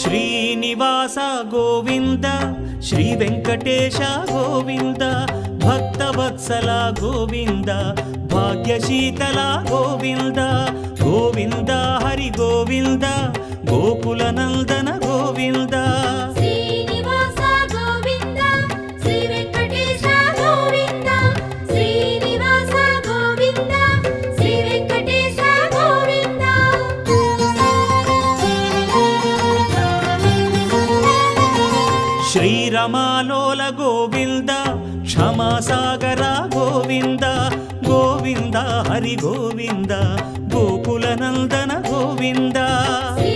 Srinivasa Govinda Shri Venkatesha Govinda Bhaktavatsala Govinda భాగ్యశీతల Govinda Govinda Hari Govinda Gokula Nandana Govinda Srinivasa Govinda Shri Venkatesha Govinda Srinivasa Govinda Shri Venkatesha Govinda శ్రీరమాలోల Govinda క్షమాసాగర Govinda Govinda Hari Govinda Gokula Nandana Govinda Shri